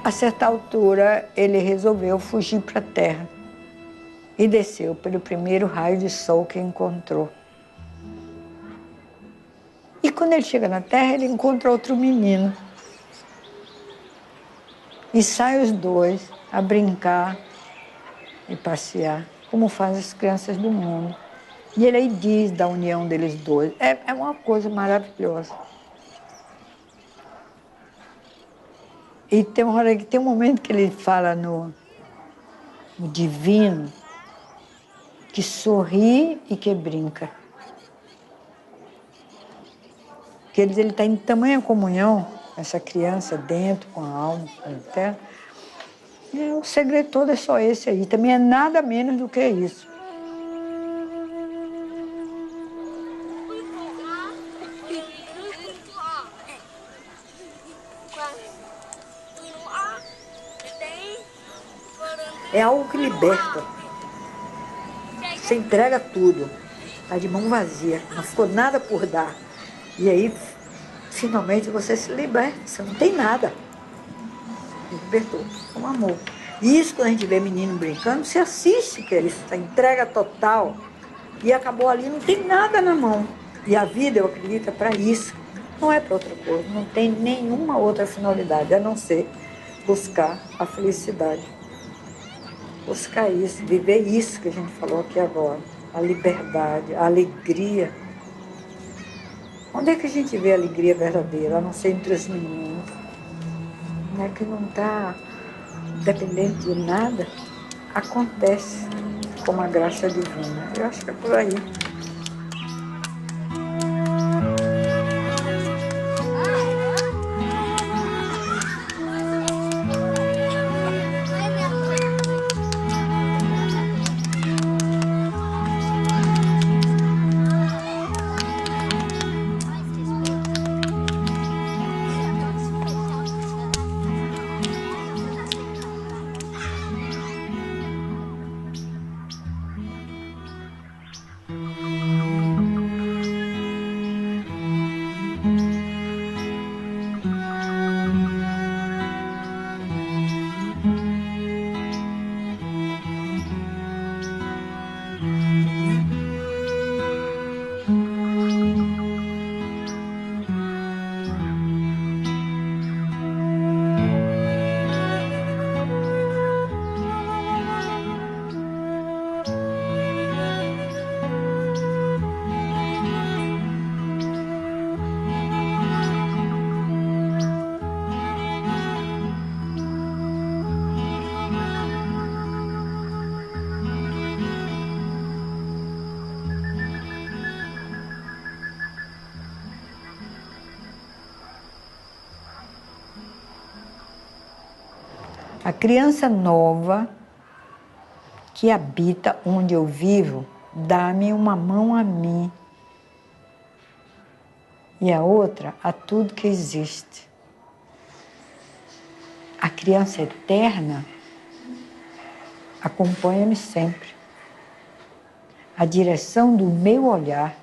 A certa altura, ele resolveu fugir para a terra e desceu pelo primeiro raio de sol que encontrou. E quando ele chega na terra, ele encontra outro menino. E saem os dois a brincar e passear, como fazem as crianças do mundo. E ele aí diz da união deles dois. É uma coisa maravilhosa. E tem um momento que ele fala no divino, que sorri e que brinca. Que ele está em tamanha comunhão, essa criança dentro, com a alma, com a terra. E o segredo todo é só esse aí. Também é nada menos do que isso. É algo que liberta. Você entrega tudo. Está de mão vazia. Não ficou nada por dar. E aí, finalmente, você se liberta. Você não tem nada. Libertou. Com amor. E isso, quando a gente vê menino brincando, você assiste que eles entrega total. E acabou ali, não tem nada na mão. E a vida, eu acredito, é para isso. Não é para outra coisa. Não tem nenhuma outra finalidade, a não ser buscar a felicidade. Buscar isso, viver isso que a gente falou aqui agora. A liberdade, a alegria. Onde é que a gente vê a alegria verdadeira? A não ser entre os meninos. Não é que não está dependente de nada. Acontece como a graça divina. Eu acho que é por aí. A criança nova que habita onde eu vivo, dá-me uma mão a mim e a outra a tudo que existe. A criança eterna acompanha-me sempre. A direção do meu olhar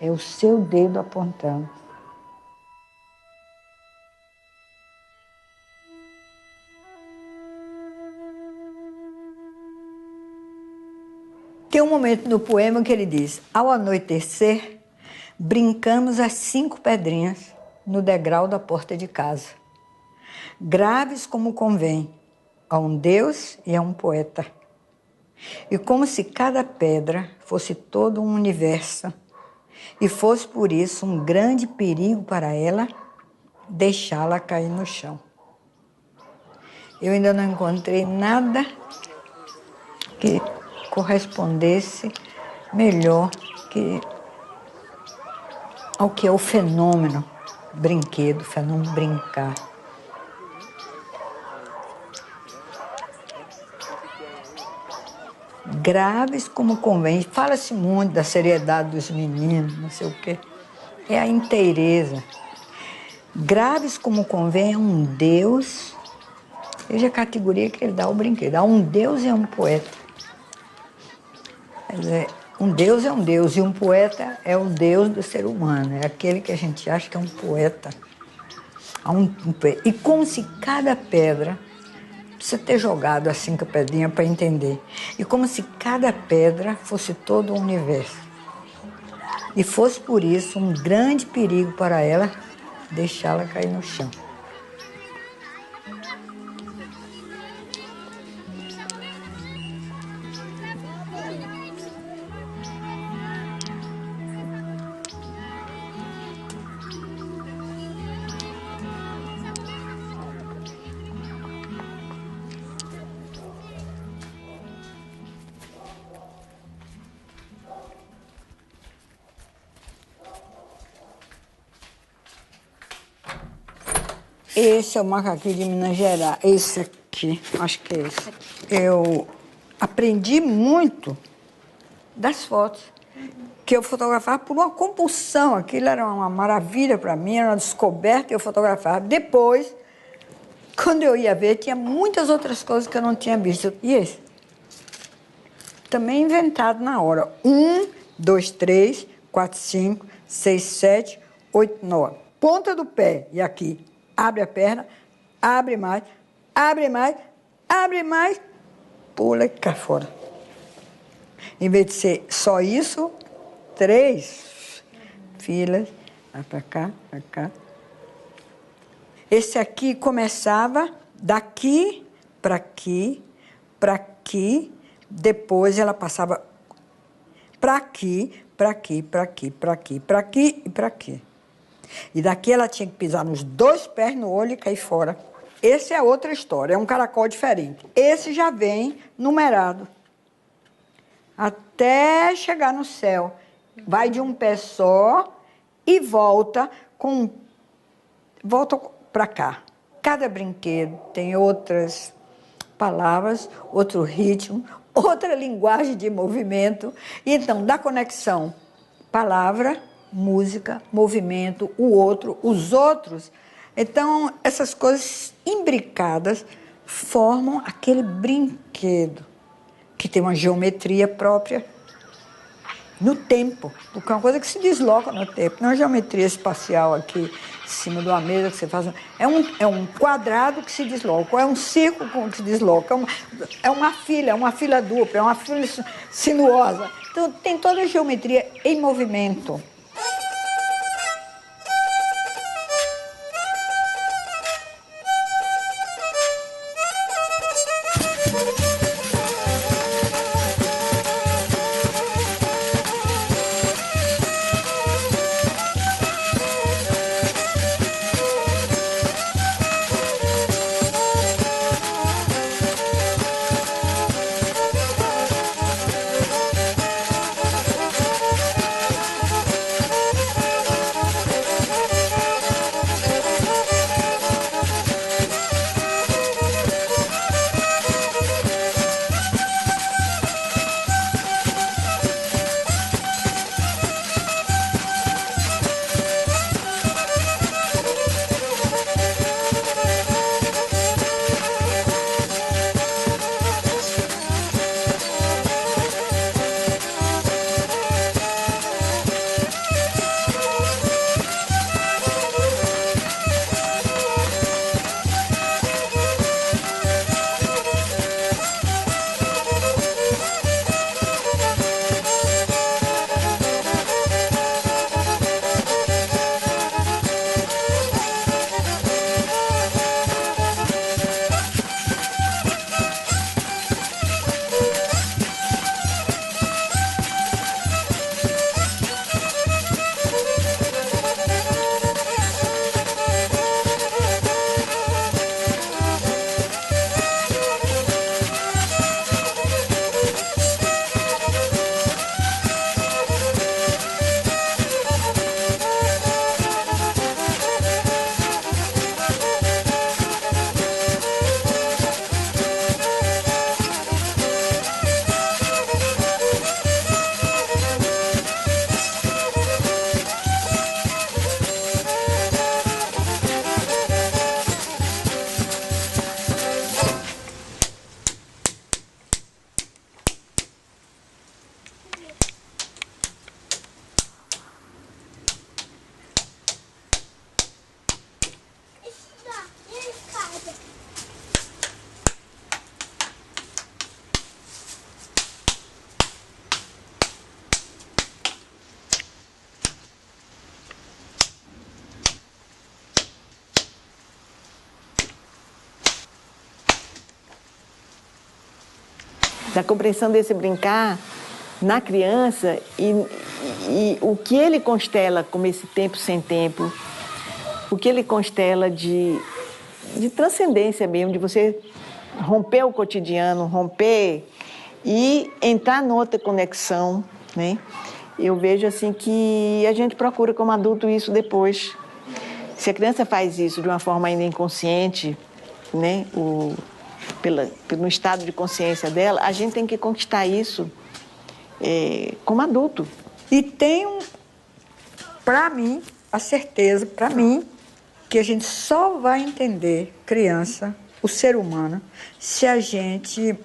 é o seu dedo apontando. Tem um momento no poema que ele diz: ao anoitecer, brincamos as 5 pedrinhas no degrau da porta de casa, graves como convém a um Deus e a um poeta. E como se cada pedra fosse todo um universo e fosse por isso um grande perigo para ela deixá-la cair no chão. Eu ainda não encontrei nada que correspondesse melhor ao que é o fenômeno brinquedo, o fenômeno brincar. Graves como convém. Fala-se muito da seriedade dos meninos, não sei o quê. É a inteireza. Graves como convém a um Deus, veja a categoria que ele dá ao brinquedo. A um Deus e a um poeta. Quer dizer, um Deus é um Deus e um poeta é o Deus do ser humano. É aquele que a gente acha que é um poeta. um pé. E como se cada pedra, precisa ter jogado as 5 pedrinhas para entender, e como se cada pedra fosse todo o universo. E fosse por isso um grande perigo para ela deixá-la cair no chão. Esse é o macaquinho de Minas Gerais. Esse aqui, acho que é esse. Eu aprendi muito das fotos, que eu fotografava por uma compulsão. Aquilo era uma maravilha para mim, era uma descoberta e eu fotografava. Depois, quando eu ia ver, tinha muitas outras coisas que eu não tinha visto. E esse? Também inventado na hora. 1, 2, 3, 4, 5, 6, 7, 8, 9. Ponta do pé. E aqui. Abre a perna, abre mais, abre mais, abre mais, pula e cai fora. Em vez de ser só isso, 3 filas, vai para cá, para cá. Esse aqui começava daqui para aqui, para aqui, depois ela passava para aqui, para aqui, para aqui, para aqui, para aqui e para aqui. E daqui ela tinha que pisar nos 2 pés no olho e cair fora. Essa é outra história, é um caracol diferente. Esse já vem numerado, até chegar no céu. Vai de um pé só e volta para cá. Cada brinquedo tem outras palavras, outro ritmo, outra linguagem de movimento. Então, da conexão, palavra, música, movimento, o outro, os outros. Então, essas coisas imbricadas formam aquele brinquedo que tem uma geometria própria no tempo, porque é uma coisa que se desloca no tempo, não é uma geometria espacial aqui em cima de uma mesa que você faz. É um quadrado que se desloca, ou é um círculo que se desloca, é uma fila dupla, é uma fila sinuosa. Então, tem toda a geometria em movimento. da compreensão desse brincar na criança e o que ele constela como esse tempo sem tempo, o que ele constela de transcendência mesmo, de você romper o cotidiano, romper e entrar noutra conexão, né? Eu vejo assim que a gente procura como adulto isso depois. Se a criança faz isso de uma forma ainda inconsciente, né? Pelo estado de consciência dela, a gente tem que conquistar isso como adulto. E tenho, para mim, a certeza, para mim, que a gente só vai entender criança, o ser humano, se a gente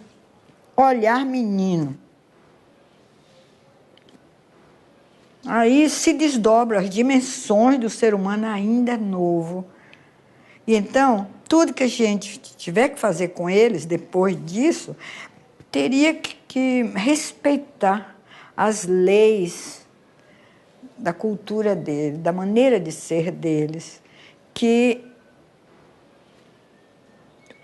olhar menino. Aí se desdobra as dimensões do ser humano ainda novo. E então, tudo que a gente tiver que fazer com eles depois disso, teria que respeitar as leis da cultura deles, da maneira de ser deles, que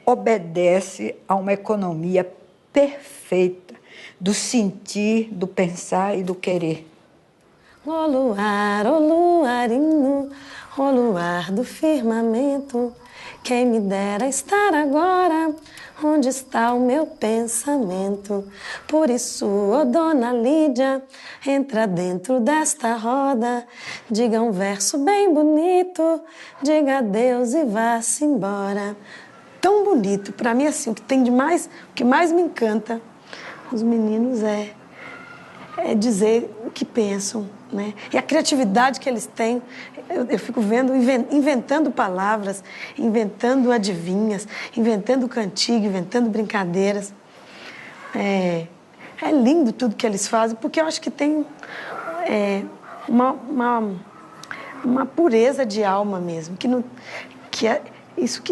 obedece a uma economia perfeita do sentir, do pensar e do querer. Ó luarinho, ó luar do firmamento, quem me dera estar agora onde está o meu pensamento. Por isso, ó dona Lídia, entra dentro desta roda, diga um verso bem bonito, diga adeus e vá-se embora. Tão bonito, para mim assim, o que mais me encanta os meninos é dizer o que pensam, né? E a criatividade que eles têm, eu fico vendo, inventando palavras, inventando adivinhas, inventando cantigo, inventando brincadeiras. É lindo tudo que eles fazem, porque eu acho que tem uma pureza de alma mesmo,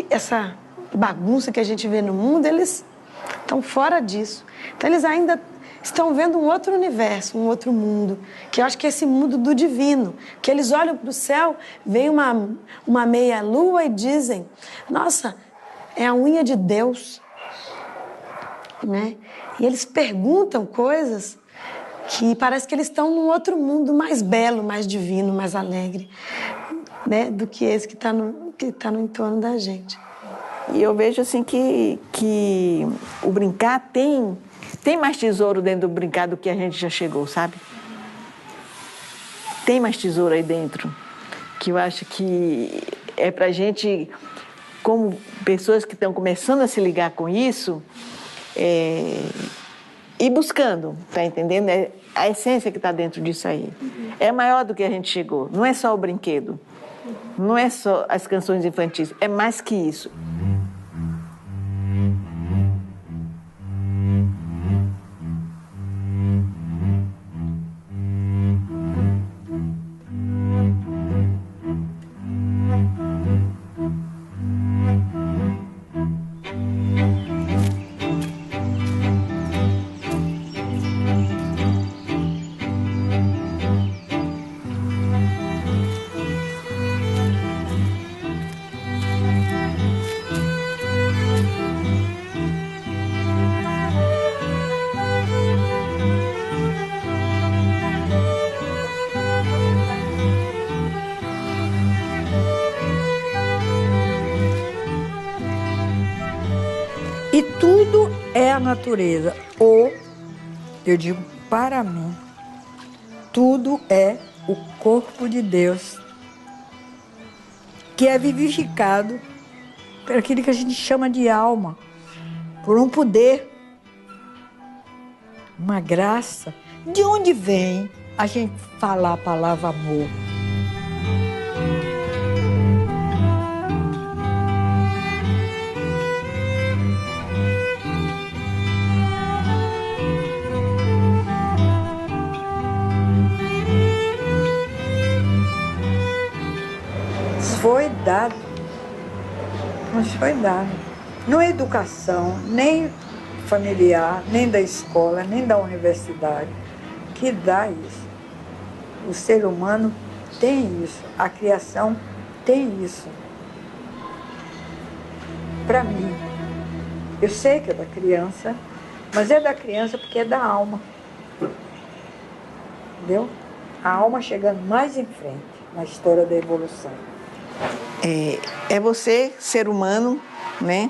essa bagunça que a gente vê no mundo, eles estão fora disso. Então eles ainda estão vendo um outro universo, um outro mundo, que eu acho que é esse mundo do divino, que eles olham para o céu, veem uma meia-lua e dizem, nossa, é a unha de Deus, né? E eles perguntam coisas que parece que eles estão num outro mundo mais belo, mais divino, mais alegre, né? Do que esse que está no entorno da gente. E eu vejo assim que o brincar tem mais tesouro dentro do brincar do que a gente já chegou, sabe? Tem mais tesouro aí dentro, que eu acho que é pra gente, como pessoas que estão começando a se ligar com isso, ir buscando, tá entendendo? A essência que está dentro disso aí. É maior do que a gente chegou, não é só o brinquedo, não é só as canções infantis, é mais que isso. E tudo é a natureza. Ou, eu digo para mim, tudo é o corpo de Deus, que é vivificado por aquilo que a gente chama de alma, por um poder, uma graça. De onde vem a gente falar a palavra amor? Foi dado, nos foi dado. Não é educação, nem familiar, nem da escola, nem da universidade, que dá isso. O ser humano tem isso, a criação tem isso. Para mim, eu sei que é da criança, Mas é da criança porque é da alma. Entendeu? A alma chegando mais em frente na história da evolução. É você, ser humano, né?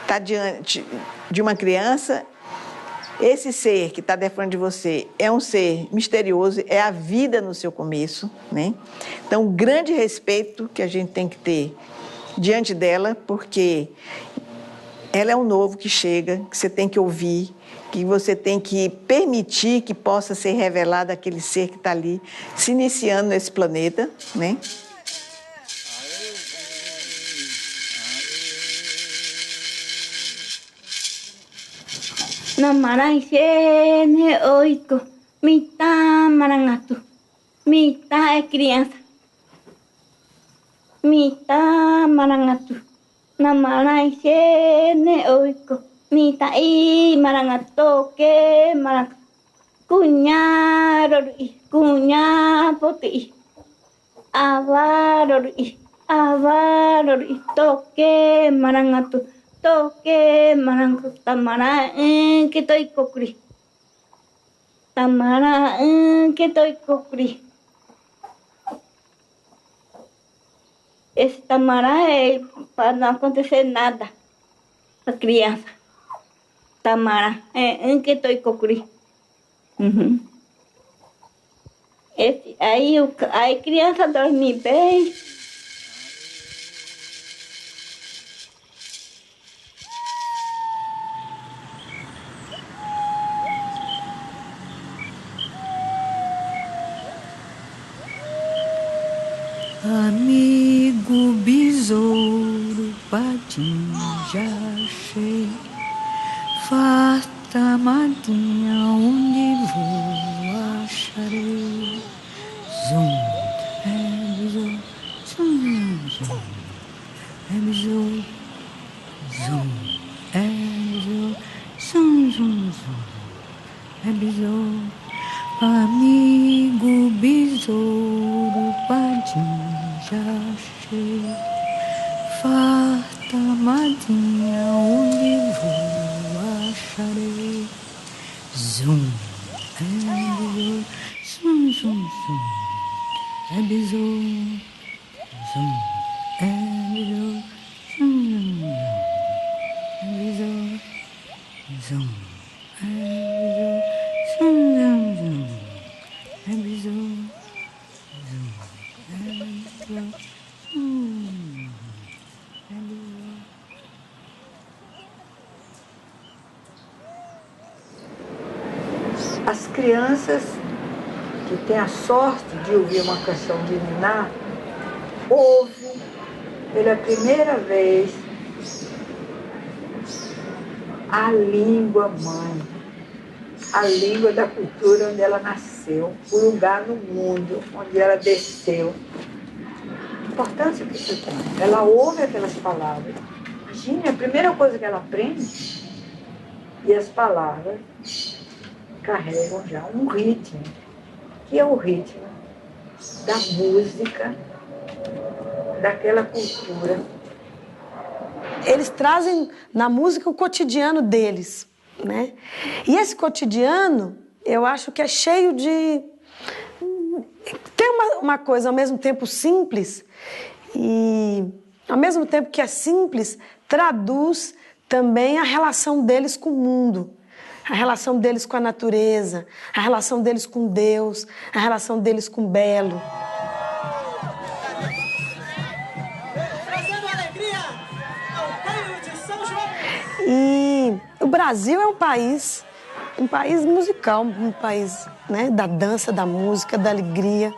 Tá diante de uma criança. Esse ser que está defronte de você é um ser misterioso, é a vida no seu começo, né? Então, um grande respeito que a gente tem que ter diante dela, porque ela é um novo que chega, que você tem que ouvir, que você tem que permitir que possa ser revelado aquele ser que está ali se iniciando nesse planeta, né? Namaranjene oiko, mita marangatu, mita é criança, mita marangatu, namaranjene oiko, mita I marangatu ke marangatu, cunharori, cunhapoti, avarori, avarori, toque marangatu. Toque marangu tamara que toi cocri. Tamara que toi cocri. Esse tamara é para não acontecer nada para criança. Tamara é que toi cocri. Aí a criança dorme bem. Amigo besouro, patim já achei, farta madinha, onde vou acharei. Zum, é besouro, zum, zum, é besouro, zum, é besouro, zum, zum, zum, é besouro. Amigo besouro, padim já achei, farta madinha, onde vou acharei. Zum, é besouro, zum, zum, zum, é besouro, zum, é besouro, zum, zum, é besouro, zum, é besouro, zum, zum, zum, é besouro, zum, é besouro, é besouro. As crianças que têm a sorte de ouvir uma canção de niná, ouvem pela primeira vez a língua mãe, a língua da cultura onde ela nasceu, o lugar no mundo onde ela desceu. A importância que isso tem. Ela ouve aquelas palavras. Imagine, a primeira coisa que ela aprende, e as palavras carregam já um ritmo, que é o ritmo da música, daquela cultura. Eles trazem na música o cotidiano deles, né? E esse cotidiano, eu acho que é cheio de... Tem uma coisa ao mesmo tempo simples e, ao mesmo tempo que é simples, traduz também a relação deles com o mundo, a relação deles com a natureza, a relação deles com Deus, a relação deles com o belo. Trazendo alegria ao Reino de São João. E o Brasil é um país musical, um país, né, da dança, da música, da alegria.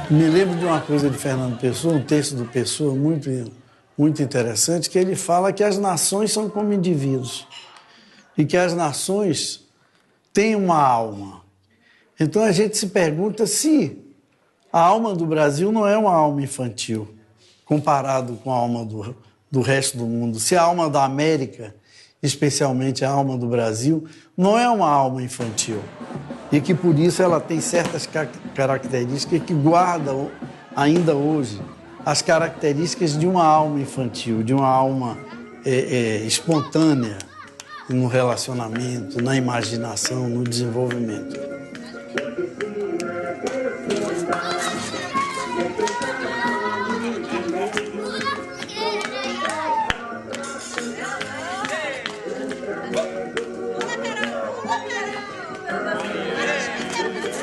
Me lembro de uma coisa de Fernando Pessoa, um texto do Pessoa muito interessante, que ele fala que as nações são como indivíduos e que as nações têm uma alma. Então a gente se pergunta se a alma do Brasil não é uma alma infantil, comparado com a alma do resto do mundo. Se a alma da América especialmente a alma do Brasil, não é uma alma infantil. E que por isso ela tem certas características que guardam ainda hoje as características de uma alma infantil, de uma alma espontânea no relacionamento, na imaginação, no desenvolvimento.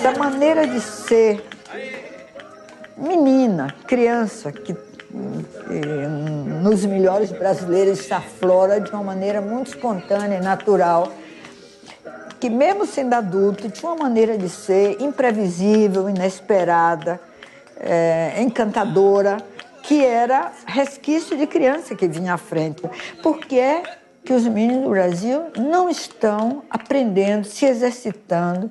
Da maneira de ser menina, criança, que nos melhores brasileiros se aflora de uma maneira muito espontânea e natural, que mesmo sendo adulto, tinha uma maneira de ser imprevisível, inesperada, encantadora, que era resquício de criança que vinha à frente. Por que é que os meninos do Brasil não estão aprendendo, se exercitando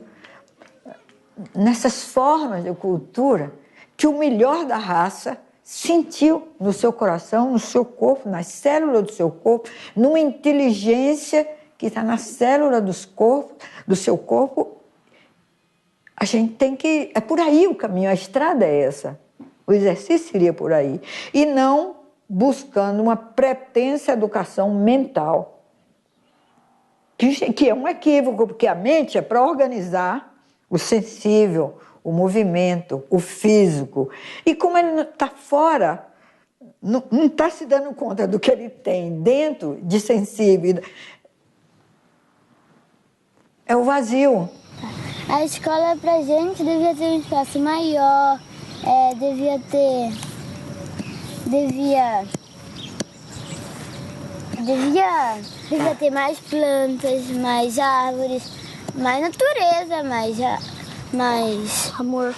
nessas formas de cultura que o melhor da raça sentiu no seu coração, no seu corpo, nas células do seu corpo, numa inteligência que está na célula do seu corpo? A gente tem que... É por aí o caminho, a estrada é essa. O exercício seria por aí. E não buscando uma pretensa educação mental, que é um equívoco, porque a mente é para organizar o sensível, o movimento, o físico. E como ele está fora, não está se dando conta do que ele tem dentro de sensível, é o vazio. A escola pra gente devia ter um espaço maior, devia ter mais plantas, mais árvores, mais natureza, mais amor.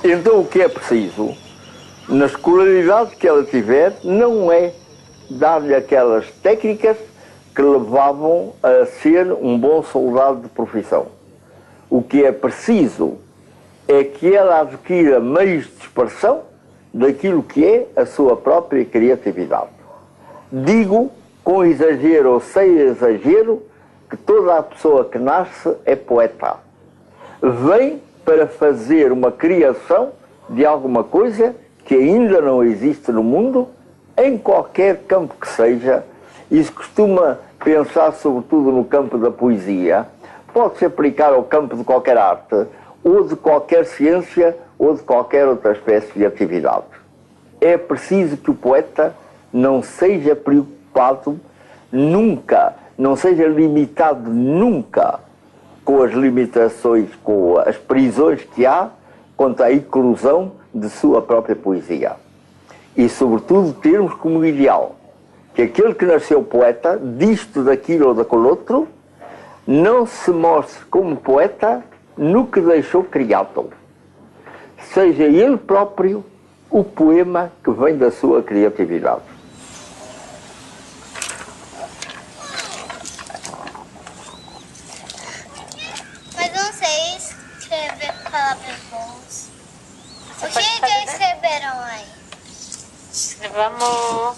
Então o que é preciso, na escolaridade que ela tiver, não é dar-lhe aquelas técnicas que levavam a ser um bom soldado de profissão. O que é preciso é que ela adquira meios de expressão daquilo que é a sua própria criatividade. Digo, com exagero ou sem exagero, que toda a pessoa que nasce é poeta. Vem para fazer uma criação de alguma coisa que ainda não existe no mundo, em qualquer campo que seja, e se costuma pensar sobretudo no campo da poesia, pode-se aplicar ao campo de qualquer arte, ou de qualquer ciência, ou de qualquer outra espécie de atividade. É preciso que o poeta não seja preocupado nunca, não seja limitado nunca com as limitações, com as prisões que há quanto à inclusão de sua própria poesia. E, sobretudo, termos como ideal que aquele que nasceu poeta, disto, daquilo ou daquele outro, não se mostre como poeta no que deixou criado. Seja ele próprio o poema que vem da sua criatividade. Mas não sei escrever palavras boas. O que escreveram aí? Escreva amor,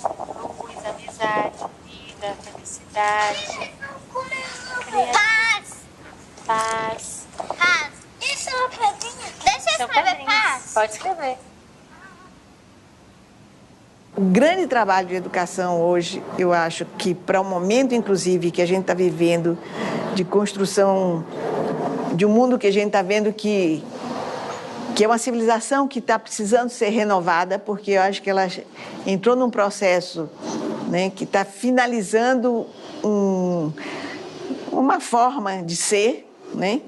luz, amizade, vida, felicidade. Paz! Paz. Paz! Isso é uma pedrinha. Deixa eu escrever paz. Pode escrever. O grande trabalho de educação hoje, eu acho que para o momento, inclusive, que a gente está vivendo, de construção de um mundo que a gente está vendo que é uma civilização que está precisando ser renovada, porque eu acho que ela entrou num processo, né, que está finalizando uma forma de ser, né?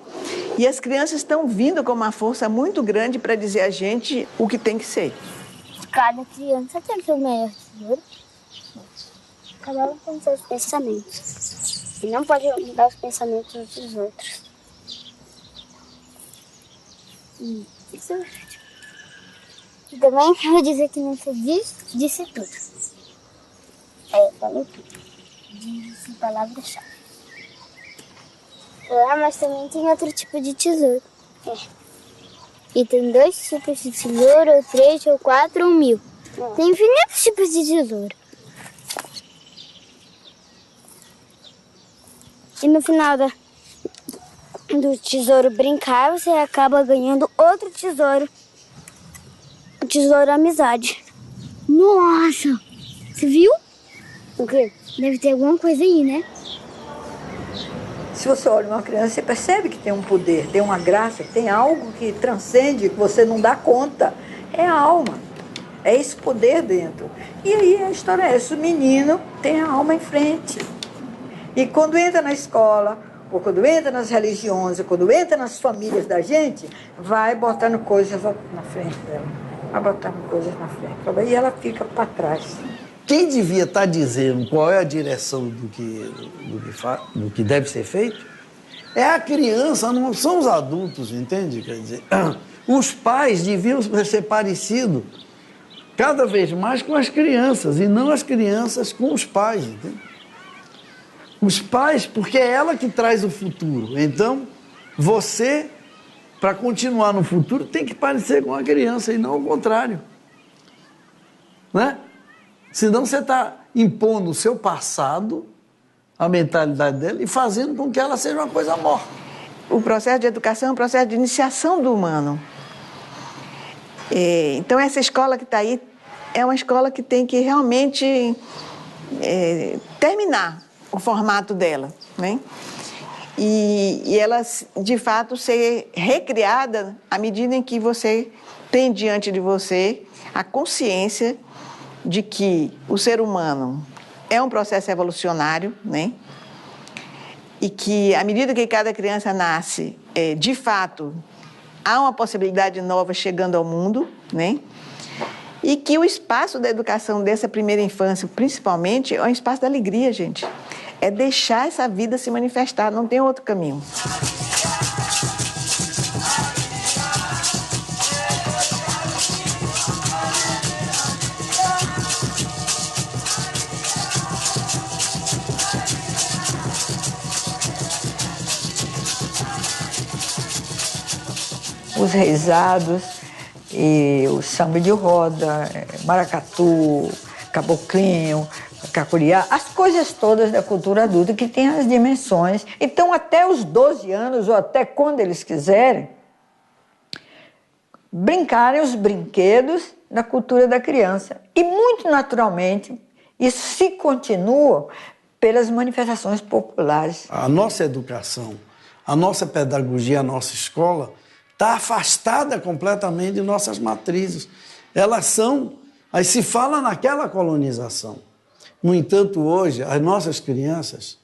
E as crianças estão vindo com uma força muito grande para dizer a gente o que tem que ser. Cada criança tem seu melhor tesouro. Cada um tem seus pensamentos. E não pode mudar os pensamentos dos outros. Isso é ótimo. E também vou dizer que não se disse tudo. Falei tudo. Disse palavras-chave. Mas também tem outro tipo de tesouro. E tem 2 tipos de tesouro, ou 3, ou 4, ou 1000. Tem infinitos tipos de tesouro. E no final do tesouro brincar, você acaba ganhando outro tesouro. O tesouro amizade. Nossa! Você viu? O quê? Deve ter alguma coisa aí, né? Se você olha uma criança, você percebe que tem um poder, tem uma graça, tem algo que transcende, que você não dá conta. É a alma. É esse poder dentro. E aí a história é essa. O menino tem a alma em frente. E quando entra na escola, ou quando entra nas religiões, ou quando entra nas famílias da gente, vai botando coisas na frente dela. Vai botando coisas na frente. E ela fica para trás. Quem devia estar dizendo qual é a direção do que deve ser feito é a criança, não são os adultos, entende? Quer dizer, os pais deviam ser parecidos cada vez mais com as crianças e não as crianças com os pais, entende? Os pais, porque é ela que traz o futuro. Então, você, para continuar no futuro, tem que parecer com a criança e não o contrário. Né? Senão você está impondo o seu passado, a mentalidade dela, e fazendo com que ela seja uma coisa morta. O processo de educação é um processo de iniciação do humano. Então, essa escola que está aí é uma escola que tem que realmente terminar o formato dela, né? E ela, de fato, ser recriada à medida em que você tem diante de você a consciência de que o ser humano é um processo evolucionário, né? E que, à medida que cada criança nasce, de fato, há uma possibilidade nova chegando ao mundo, né? E que o espaço da educação dessa primeira infância, principalmente, é um espaço da alegria, gente. É deixar essa vida se manifestar, não tem outro caminho. Os reisados e o samba de roda, maracatu, caboclinho, cacuriá, as coisas todas da cultura adulta que tem as dimensões. Então, até os 12 anos, ou até quando eles quiserem, brincarem os brinquedos da cultura da criança. E, muito naturalmente, isso se continua pelas manifestações populares. A nossa educação, a nossa pedagogia, a nossa escola está afastada completamente de nossas matrizes. Elas são... Aí se fala naquela colonização. No entanto, hoje, as nossas crianças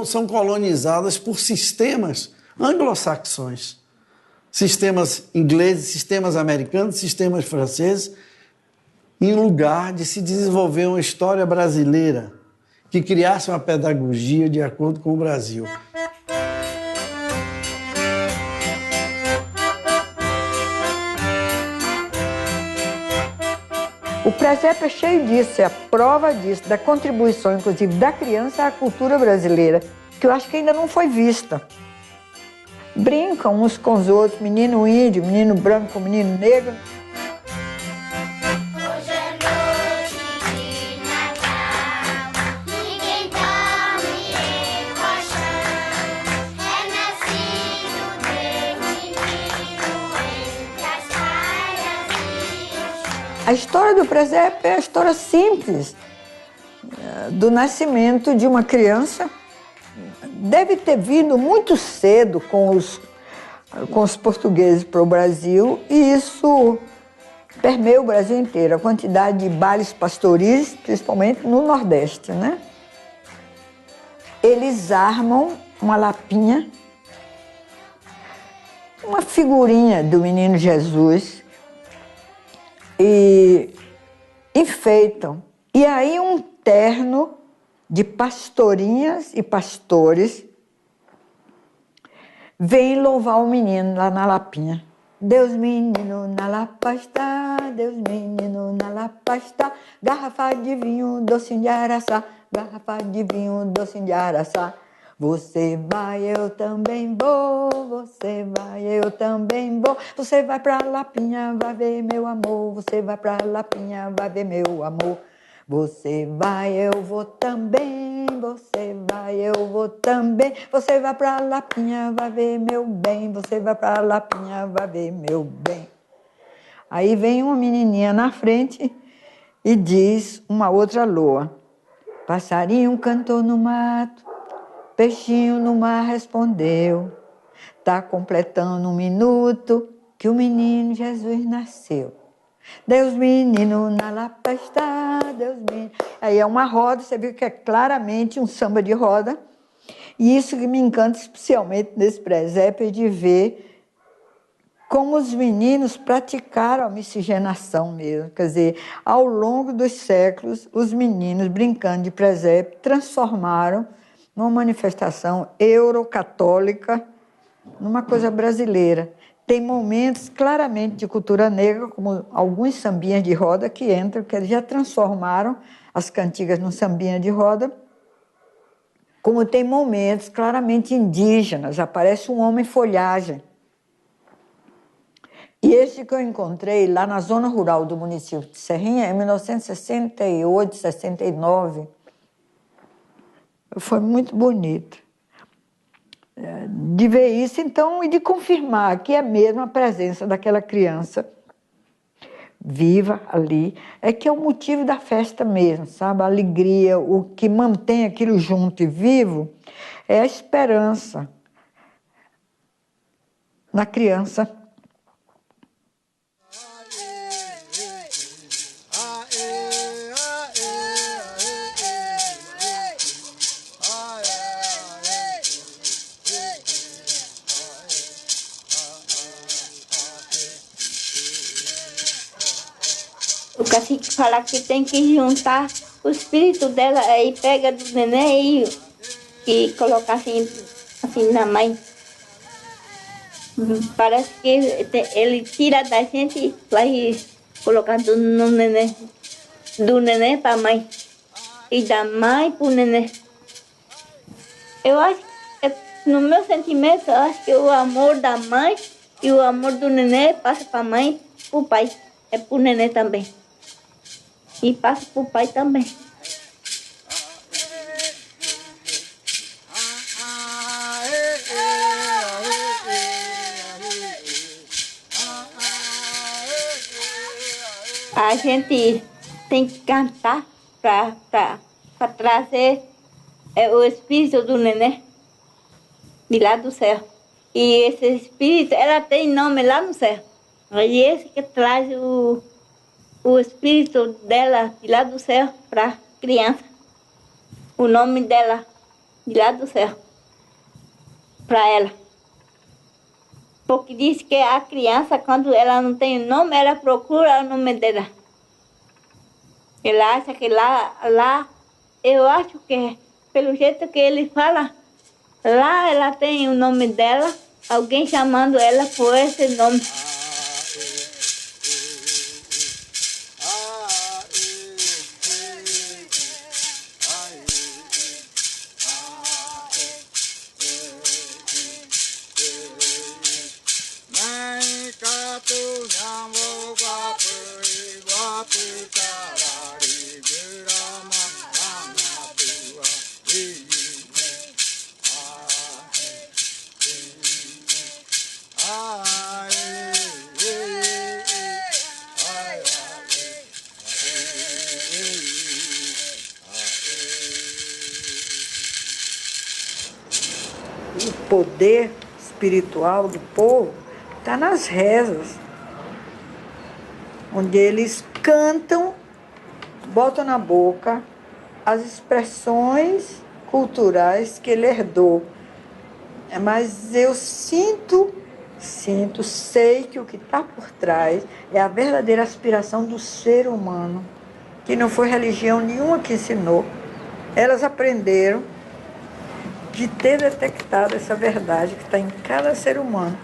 são colonizadas por sistemas anglo-saxões. Sistemas ingleses, sistemas americanos, sistemas franceses, em lugar de se desenvolver uma história brasileira que criasse uma pedagogia de acordo com o Brasil. O presépio é cheio disso, é a prova disso, da contribuição, inclusive, da criança à cultura brasileira, que eu acho que ainda não foi vista. Brincam uns com os outros, menino índio, menino branco, menino negro. Hoje é noite de Natal, ninguém dorme em colchão, é nascido Deus menino entre as palhas e o chão. A história do presépio é a história simples do nascimento de uma criança. Deve ter vindo muito cedo com os portugueses para o Brasil, e isso permeia o Brasil inteiro, a quantidade de bailes pastoris, principalmente no Nordeste, né? Eles armam uma lapinha, uma figurinha do menino Jesus, e enfeitam. E aí um terno de pastorinhas e pastores vem louvar o menino lá na lapinha. Deus menino na lapa está, Deus menino na lapa está, garrafa de vinho docinho de araçá, garrafa de vinho docinho de araçá. Você vai, eu também vou. Você vai, eu também vou. Você vai pra Lapinha, vai ver meu amor. Você vai pra Lapinha, vai ver meu amor. Você vai, eu vou também. Você vai, eu vou também. Você vai pra Lapinha, vai ver meu bem. Você vai pra Lapinha, vai ver meu bem. Aí vem uma menininha na frente e diz uma outra loa: passarinho cantou no mato, peixinho no mar respondeu. Tá completando 1 minuto que o menino Jesus nasceu. Deus menino na lapa está, Deus menino. Aí é uma roda, você viu que é claramente um samba de roda. E isso que me encanta especialmente nesse presépio, é de ver como os meninos praticaram a miscigenação mesmo. Quer dizer, ao longo dos séculos, os meninos, brincando de presépio, transformaram numa manifestação eurocatólica, numa coisa brasileira. Tem momentos claramente de cultura negra, como alguns sambinhas de roda que entram, que eles já transformaram as cantigas num sambinha de roda, como tem momentos claramente indígenas, aparece um homem folhagem. E esse que eu encontrei lá na zona rural do município de Serrinha, em 1968, 69, foi muito bonito de ver isso, então, e de confirmar que é mesmo a presença daquela criança viva ali, é que é o motivo da festa mesmo, sabe? A alegria, o que mantém aquilo junto e vivo é a esperança na criança. O cacique fala que tem que juntar o espírito dela, aí pega do neném e coloca assim na mãe. Parece que ele tira da gente e vai colocando no neném, do neném para a mãe e da mãe para o neném. Eu acho que, no meu sentimento, eu acho que o amor da mãe e o amor do neném passa para a mãe e para o pai, é para o neném também. E passa para o pai também. A gente tem que cantar para trazer o espírito do neném de lá do céu. E esse espírito, ela tem nome lá no céu. E esse que traz o espírito dela de lá do céu para a criança. O nome dela de lá do céu para ela. Porque diz que a criança, quando ela não tem nome, ela procura o nome dela. Ela acha que lá, eu acho que, pelo jeito que ele fala, lá ela tem o nome dela, alguém chamando ela por esse nome. O poder espiritual do povo está nas rezas, onde eles cantam, botam na boca as expressões culturais que ele herdou. Mas eu sinto, sei que o que está por trás é a verdadeira aspiração do ser humano, que não foi religião nenhuma que ensinou. Elas aprenderam de ter detectado essa verdade que está em cada ser humano.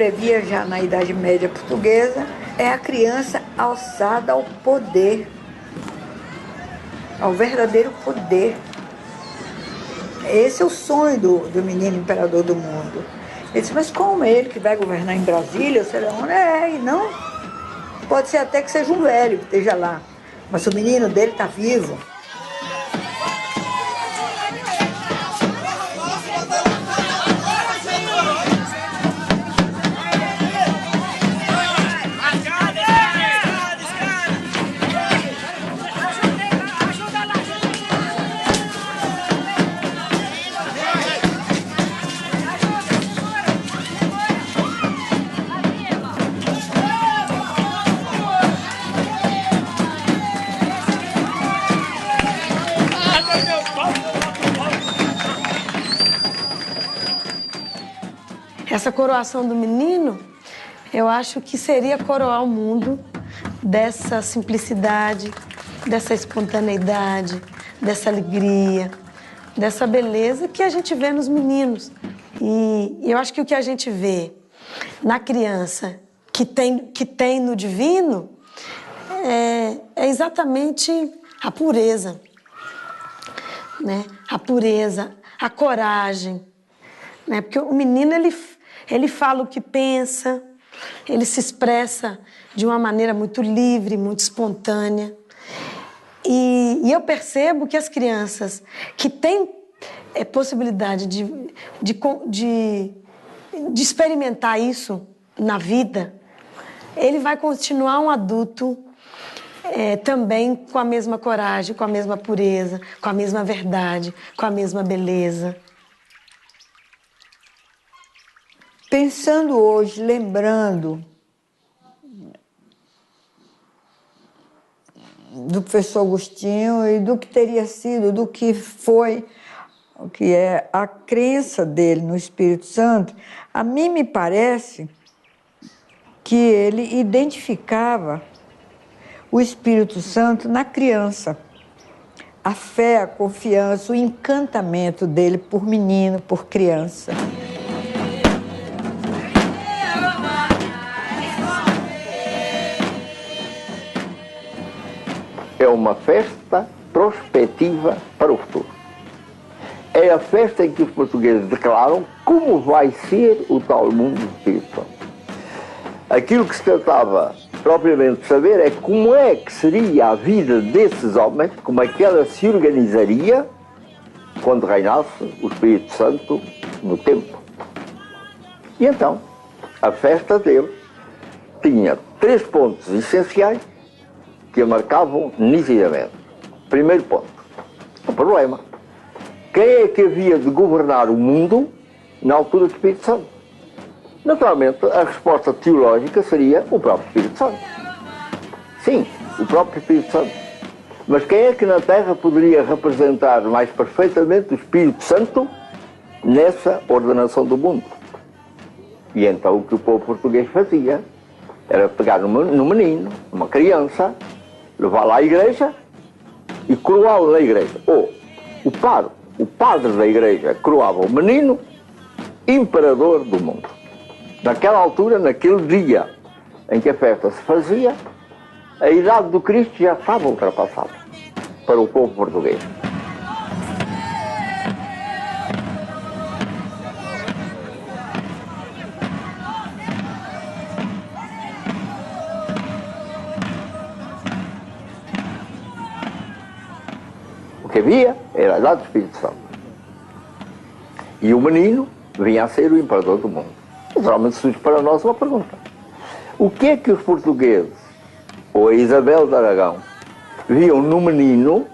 previa já na Idade Média portuguesa, é a criança alçada ao poder, ao verdadeiro poder. Esse é o sonho do menino imperador do mundo. Ele disse, mas como ele que vai governar em Brasília, sei lá onde e não? Pode ser até que seja um velho que esteja lá, mas o menino dele está vivo. Essa coroação do menino, eu acho que seria coroar o mundo dessa simplicidade, dessa espontaneidade, dessa alegria, dessa beleza que a gente vê nos meninos. E eu acho que o que a gente vê na criança que tem no divino é exatamente a pureza, né? A pureza, a coragem, né? Porque o menino, ele fala o que pensa, ele se expressa de uma maneira muito livre, muito espontânea. E eu percebo que as crianças que têm possibilidade de experimentar isso na vida, ele vai continuar um adulto também com a mesma coragem, com a mesma pureza, com a mesma verdade, com a mesma beleza. Pensando hoje, lembrando do professor Agostinho e do que teria sido, do que foi, o que é a crença dele no Espírito Santo, a mim me parece que ele identificava o Espírito Santo na criança. A fé, a confiança, o encantamento dele por menino, por criança. É uma festa prospectiva para o futuro. É a festa em que os portugueses declaram como vai ser o tal mundo do Espírito Santo. Aquilo que se tratava propriamente de saber é como é que seria a vida desses homens, como é que ela se organizaria quando reinasse o Espírito Santo no tempo. E então, a festa deles tinha 3 pontos essenciais que a marcavam nitidamente. Primeiro ponto, o problema. Quem é que havia de governar o mundo na altura do Espírito Santo? Naturalmente, a resposta teológica seria o próprio Espírito Santo. Sim, o próprio Espírito Santo. Mas quem é que na Terra poderia representar mais perfeitamente o Espírito Santo nessa ordenação do mundo? E então o que o povo português fazia era pegar no menino, uma criança, levá-lo à igreja e coroá-lo na igreja. Ou o padre da igreja coroava o menino imperador do mundo. Naquela altura, naquele dia em que a festa se fazia, a idade do Cristo já estava ultrapassada para o povo português. O que havia era a idade do Espírito Santo. E o menino vinha a ser o imperador do mundo. Naturalmente surge para nós uma pergunta. O que é que os portugueses, ou a Isabel de Aragão, viam no menino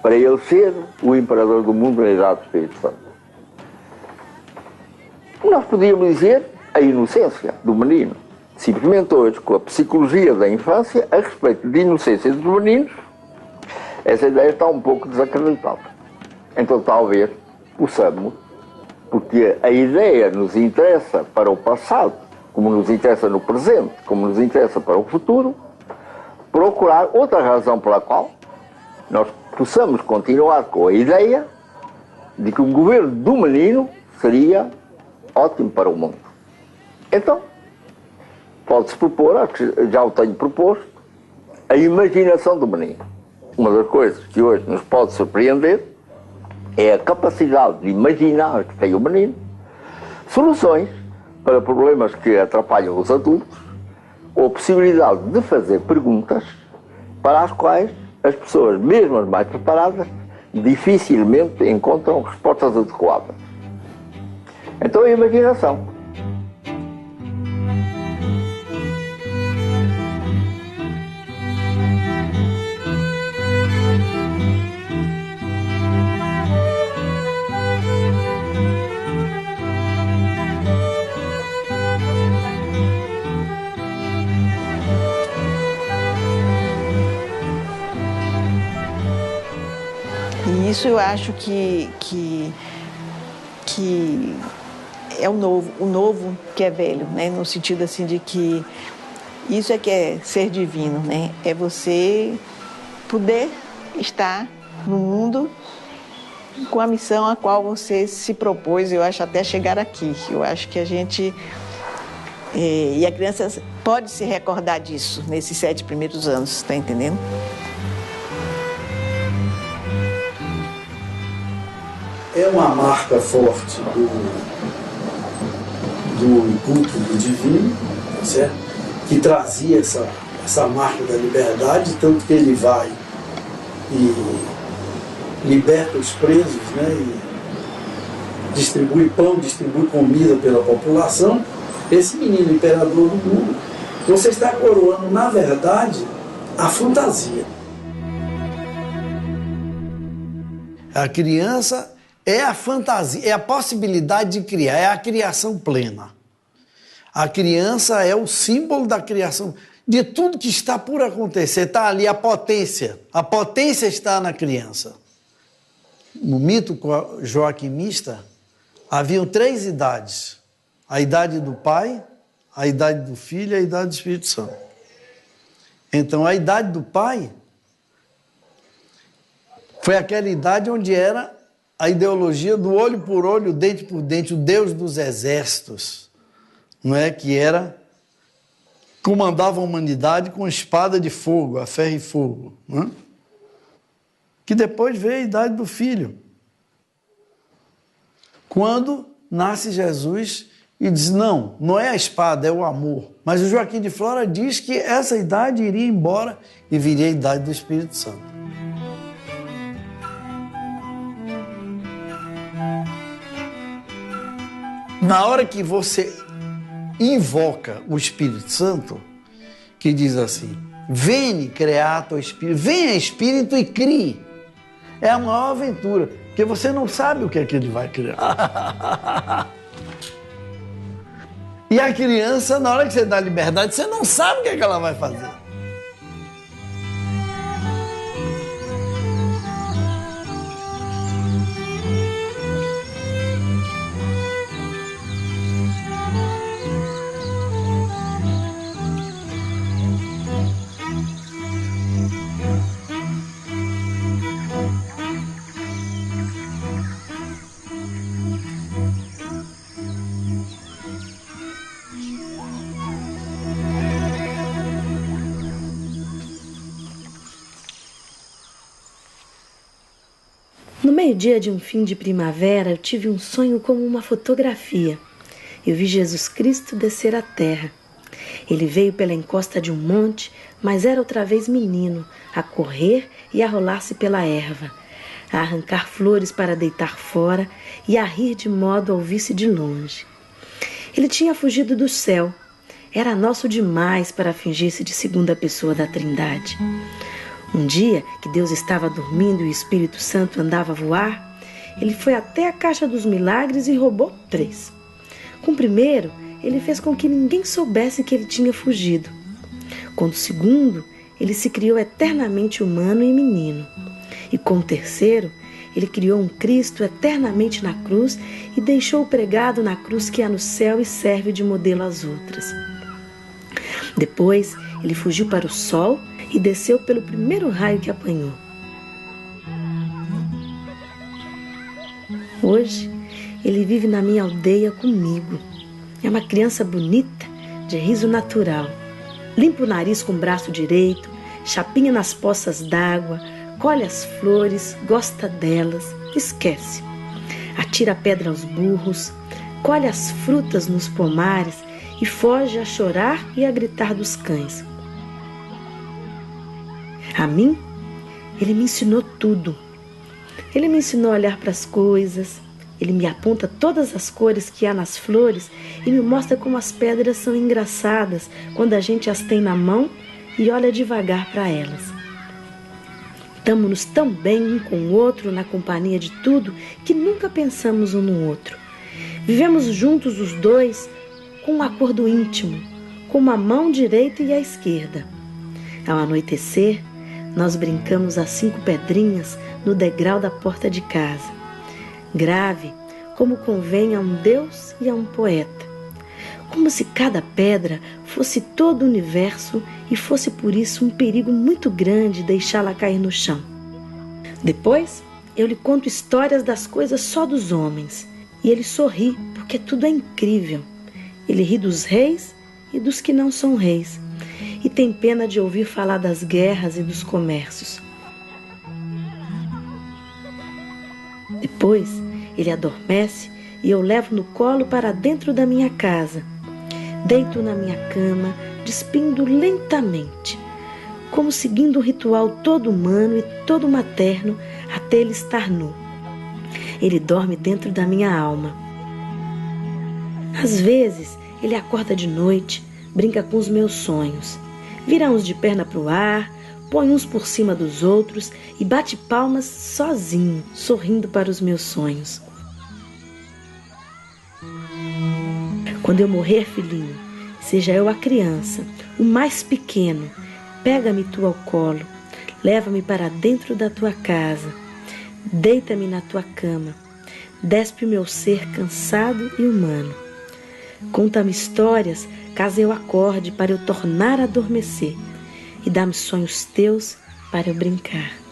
para ele ser o imperador do mundo na idade do Espírito Santo? Nós podíamos dizer a inocência do menino. Simplesmente hoje, com a psicologia da infância, a respeito de inocência dos meninos, essa ideia está um pouco desacreditada. Então talvez possamos, porque a ideia nos interessa para o passado, como nos interessa no presente, como nos interessa para o futuro, procurar outra razão pela qual nós possamos continuar com a ideia de que o governo do menino seria ótimo para o mundo. Então, pode-se propor, acho que já o tenho proposto, a imaginação do menino. Uma das coisas que hoje nos pode surpreender é a capacidade de imaginar que tem o menino soluções para problemas que atrapalham os adultos, ou a possibilidade de fazer perguntas para as quais as pessoas, mesmo as mais preparadas, dificilmente encontram respostas adequadas. Então a imaginação. E isso eu acho que é o novo que é velho, né? No sentido assim de que isso é que é ser divino, né? É você poder estar no mundo com a missão a qual você se propôs, eu acho, até chegar aqui. Eu acho que a gente... e a criança pode se recordar disso nesses 7 primeiros anos, está entendendo? É uma marca forte do culto do divino, certo? Que trazia essa marca da liberdade, tanto que ele vai e liberta os presos, né? E distribui pão, distribui comida pela população. Esse menino imperador do mundo, você está coroando, na verdade, a fantasia. A criança é a fantasia, é a possibilidade de criar, é a criação plena. A criança é o símbolo da criação, de tudo que está por acontecer. Está ali a potência está na criança. No mito joaquimista, haviam 3 idades. A idade do Pai, a idade do Filho e a idade do Espírito Santo. Então, a idade do Pai foi aquela idade onde era a ideologia do olho por olho, dente por dente, o Deus dos exércitos, não é? Que comandava a humanidade com espada de fogo, a ferro e fogo, não é? Que depois veio a idade do Filho, quando nasce Jesus e diz, não é a espada, é o amor. Mas o Joaquim de Flora diz que essa idade iria embora e viria a idade do Espírito Santo. Na hora que você invoca o Espírito Santo, que diz assim, vem creator Espírito, venha Espírito e crie. É a maior aventura, porque você não sabe o que é que ele vai criar. E a criança, na hora que você dá liberdade, você não sabe o que é que ela vai fazer. No meio-dia de um fim de primavera, eu tive um sonho como uma fotografia. Eu vi Jesus Cristo descer à terra. Ele veio pela encosta de um monte, mas era outra vez menino, a correr e a rolar-se pela erva, a arrancar flores para deitar fora e a rir de modo a ouvir-se de longe. Ele tinha fugido do céu. Era nosso demais para fingir-se de segunda pessoa da Trindade. Um dia, que Deus estava dormindo e o Espírito Santo andava a voar, ele foi até a Caixa dos Milagres e roubou 3. Com o primeiro, ele fez com que ninguém soubesse que ele tinha fugido. Com o segundo, ele se criou eternamente humano e menino. E com o terceiro, ele criou um Cristo eternamente na cruz e deixou pregado na cruz que há no céu e serve de modelo às outras. Depois, ele fugiu para o sol e desceu pelo primeiro raio que apanhou. Hoje, ele vive na minha aldeia comigo. É uma criança bonita, de riso natural. Limpa o nariz com o braço direito, chapinha nas poças d'água, colhe as flores, gosta delas, esquece. Atira a pedra aos burros, colhe as frutas nos pomares e foge a chorar e a gritar dos cães. A mim, ele me ensinou tudo. Ele me ensinou a olhar para as coisas, ele me aponta todas as cores que há nas flores e me mostra como as pedras são engraçadas quando a gente as tem na mão e olha devagar para elas. Damos-nos tão bem um com o outro na companhia de tudo que nunca pensamos um no outro. Vivemos juntos os dois com um acordo íntimo, com uma mão direita e a esquerda. Ao anoitecer, nós brincamos às 5 pedrinhas no degrau da porta de casa. Grave, como convém a um Deus e a um poeta. Como se cada pedra fosse todo o universo e fosse por isso um perigo muito grande deixá-la cair no chão. Depois, eu lhe conto histórias das coisas só dos homens. E ele sorri, porque tudo é incrível. Ele ri dos reis e dos que não são reis. E tem pena de ouvir falar das guerras e dos comércios. Depois, ele adormece e eu levo no colo para dentro da minha casa. Deito na minha cama, despindo lentamente, como seguindo um ritual todo humano e todo materno até ele estar nu. Ele dorme dentro da minha alma. Às vezes, ele acorda de noite, brinca com os meus sonhos, vira uns de perna para o ar, põe uns por cima dos outros e bate palmas sozinho, sorrindo para os meus sonhos. Quando eu morrer, filhinho, seja eu a criança, o mais pequeno, pega-me tu ao colo, leva-me para dentro da tua casa, deita-me na tua cama, despe o meu ser cansado e humano. Conta-me histórias, caso eu acorde para eu tornar a adormecer, e dá-me sonhos teus para eu brincar.